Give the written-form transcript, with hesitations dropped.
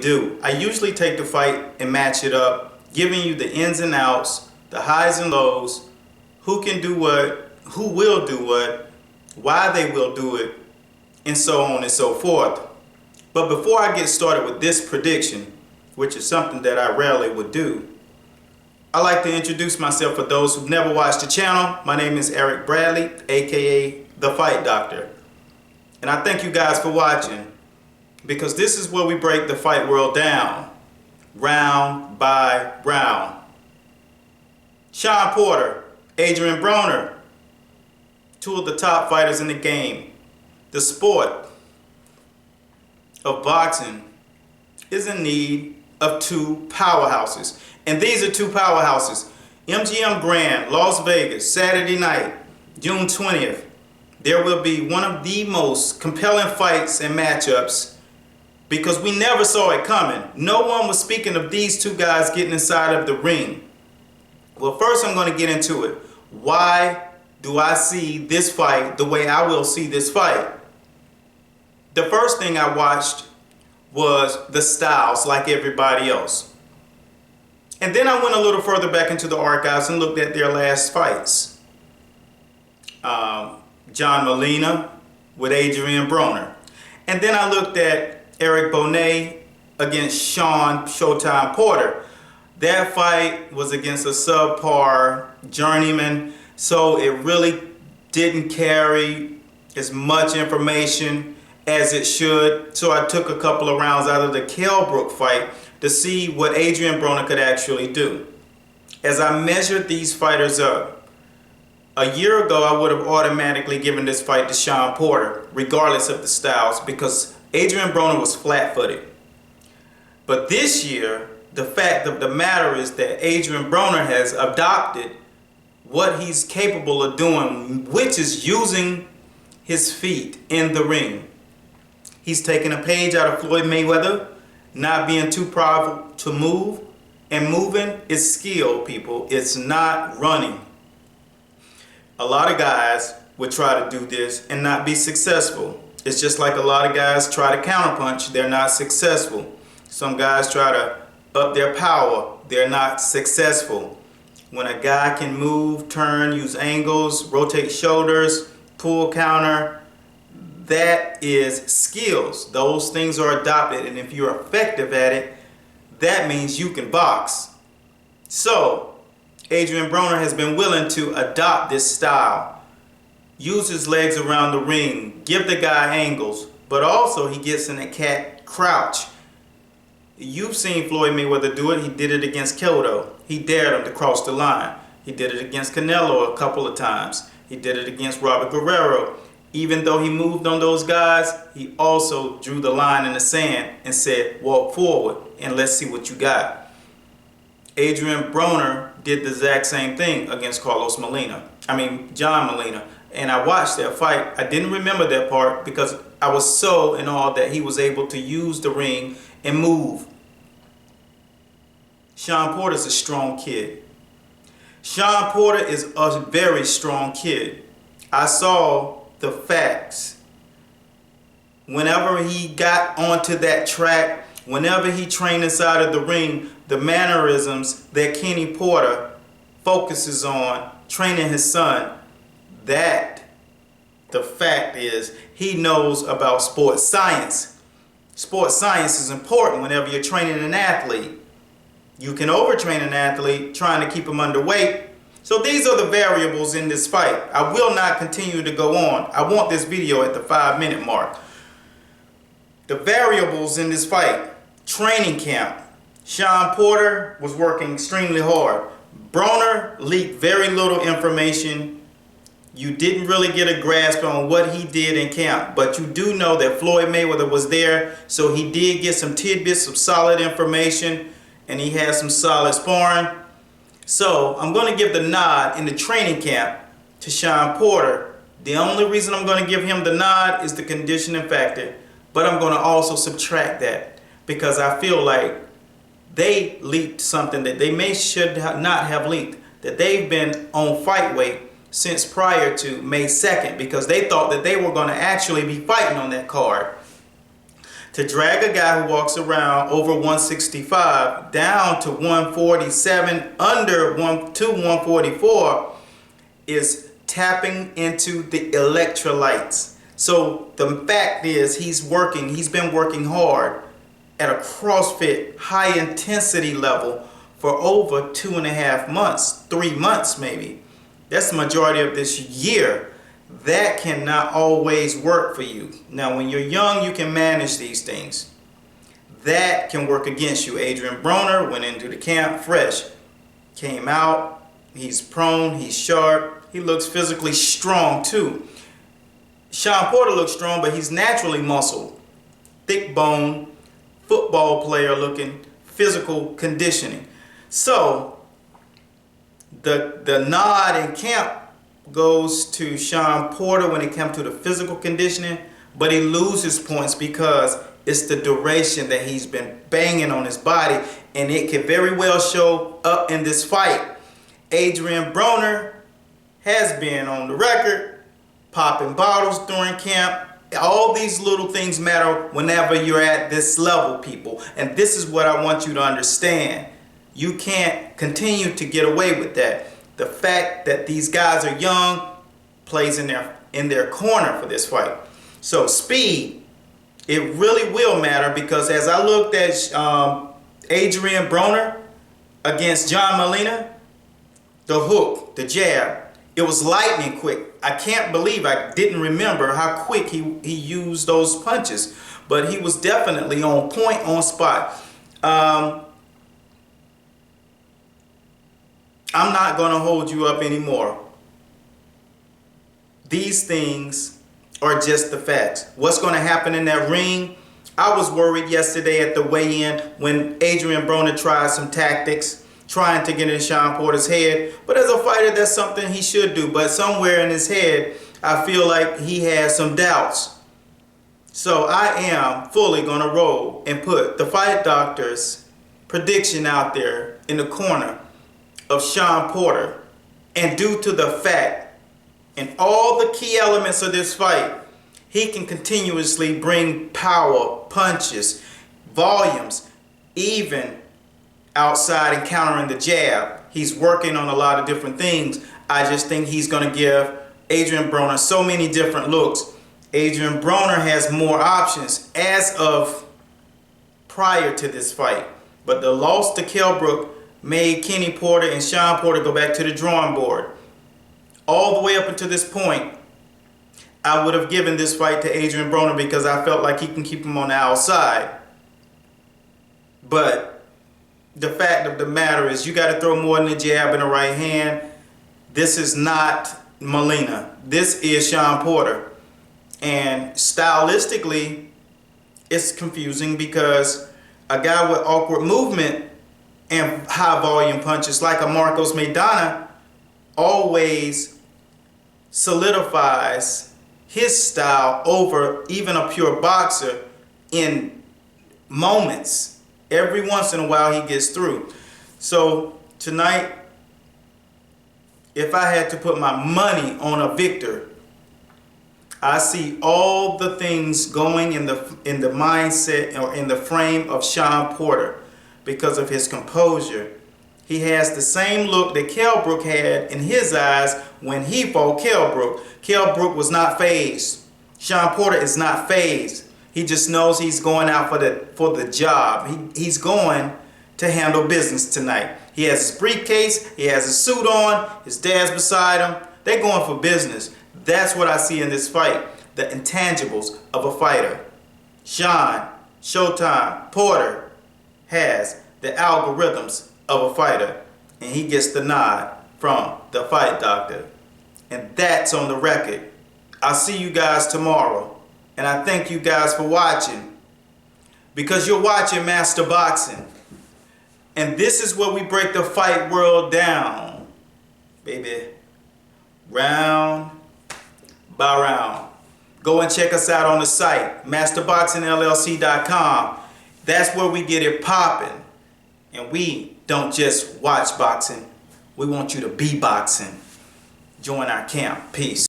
do. I usually take the fight and match it up, giving you the ins and outs, the highs and lows, who can do what, who will do what, why they will do it, and so on and so forth. But before I get started with this prediction, which is something that I rarely would do, I like to introduce myself for those who've never watched the channel. My name is Eric Bradley, aka The Fight Doctor. And I thank you guys for watching, because this is where we break the fight world down, round by round. Shawn Porter, Adrian Broner, two of the top fighters in the game. The sport of boxing is in need of two powerhouses. And these are two powerhouses. MGM Grand, Las Vegas, Saturday night, June 20th. There will be one of the most compelling fights and matchups, because we never saw it coming. No one was speaking of these two guys getting inside of the ring. Well, first I'm going to get into it. Why do I see this fight the way I will see this fight? The first thing I watched was the styles, like everybody else. And then I went a little further back into the archives and looked at their last fights. John Molina with Adrian Broner. And then I looked at Eric Broner against Shawn Showtime Porter. That fight was against a subpar journeyman, so it really didn't carry as much information as it should. So I took a couple of rounds out of the Kell Brook fight to see what Adrian Broner could actually do. As I measured these fighters up, a year ago I would have automatically given this fight to Shawn Porter, regardless of the styles, because Adrian Broner was flat-footed. But this year, the fact of the matter is that Adrian Broner has adopted what he's capable of doing, which is using his feet in the ring. He's taken a page out of Floyd Mayweather, not being too proud to move, and moving is skill, people. It's not running. A lot of guys would try to do this and not be successful. It's just like a lot of guys try to counterpunch, they're not successful. Some guys try to up their power, they're not successful. When a guy can move, turn, use angles, rotate shoulders, pull counter, that is skills. Those things are adopted, and if you're effective at it, that means you can box. So Adrian Broner has been willing to adopt this style, use his legs around the ring, give the guy angles, but also he gets in a cat crouch. You've seen Floyd Mayweather do it. He did it against Cotto. He dared him to cross the line. He did it against Canelo a couple of times. He did it against Robert Guerrero. Even though he moved on those guys, he also drew the line in the sand and said, walk forward and let's see what you got. Adrian Broner did the exact same thing against John Molina. And I watched that fight. I didn't remember that part because I was so in awe that he was able to use the ring and move. Shawn Porter's a strong kid. Shawn Porter is a very strong kid. I saw the facts. Whenever he got onto that track, whenever he trained inside of the ring, the mannerisms that Kenny Porter focuses on training his son, the fact is he knows about sports science. Sports science is important whenever you're training an athlete. You can overtrain an athlete trying to keep him underweight. So these are the variables in this fight. I will not continue to go on. I want this video at the 5-minute mark. The variables in this fight. Training camp. Shawn Porter was working extremely hard. Broner leaked very little information. You didn't really get a grasp on what he did in camp, but you do know that Floyd Mayweather was there, so he did get some tidbits of solid information, and he had some solid sparring. So I'm going to give the nod in the training camp to Shawn Porter. The only reason I'm going to give him the nod is the conditioning factor, but I'm going to also subtract that because I feel like they leaked something that they should not have leaked, that they've been on fight weight since prior to May 2nd because they thought that they were going to actually be fighting on that card. To drag a guy who walks around over 165 down to 147, under 144, is tapping into the electrolytes. So the fact is, he's been working hard at a CrossFit high intensity level for over 2.5 months, 3 months maybe. That's the majority of this year. That cannot always work for you. Now, when you're young, you can manage these things. That can work against you. Adrian Broner went into the camp fresh. Came out, he's prone, he's sharp, he looks physically strong too. Sean Porter looks strong, but he's naturally muscled. Thick bone, football player looking, physical conditioning. So, the nod in camp goes to Sean Porter when it comes to the physical conditioning, but he loses points because it's the duration that he's been banging on his body, and it can very well show up in this fight. Adrian Broner has been on the record popping bottles during camp. All these little things matter whenever you're at this level, people, and this is what I want you to understand. You can't continue to get away with that. The fact that these guys are young plays in their corner for this fight. So speed, it really will matter, because as I looked at Adrian Broner against John Molina, the hook, the jab, it was lightning quick. I can't believe I didn't remember how quick he used those punches, but he was definitely on point, on spot. I'm not going to hold you up anymore. These things are just the facts. What's going to happen in that ring? I was worried yesterday at the weigh-in when Adrian Broner tried some tactics, trying to get in Sean Porter's head. But as a fighter, that's something he should do. But somewhere in his head, I feel like he has some doubts. So I am fully going to roll and put the Fight Doctor's prediction out there in the corner of Sean Porter. And due to the fact and all the key elements of this fight, he can continuously bring power, punches, volumes, even outside and countering the jab. He's working on a lot of different things. I just think he's going to give Adrian Broner so many different looks. Adrian Broner has more options as of prior to this fight. But the loss to Kell Brook made Kenny Porter and Sean Porter go back to the drawing board. All the way up until this point, I would have given this fight to Adrian Broner because I felt like he can keep him on the outside. But the fact of the matter is, you got to throw more than a jab in the right hand. This is not Molina. This is Sean Porter. And stylistically, it's confusing because a guy with awkward movement and high volume punches like a Marcos Maidana always solidifies his style over even a pure boxer in moments. Every once in a while he gets through. So tonight, if I had to put my money on a victor, I see all the things going in the mindset or in the frame of Sean Porter because of his composure. He has the same look that Kell Brook had in his eyes when he fought Kell Brook. Kell Brook was not fazed. Sean Porter is not fazed. He just knows he's going out for the job. He's going to handle business tonight. He has his briefcase, he has his suit on, his dad's beside him. They're going for business. That's what I see in this fight, the intangibles of a fighter. Sean, Showtime, Porter has the algorithms of a fighter, and he gets the nod from the Fight Doctor. And that's on the record. I'll see you guys tomorrow, and I thank you guys for watching, because you're watching Master Boxing. And this is where we break the fight world down, baby. Round by round. Go and check us out on the site, masterboxingllc.com. That's where we get it popping. And we don't just watch boxing. We want you to be boxing. Join our camp. Peace.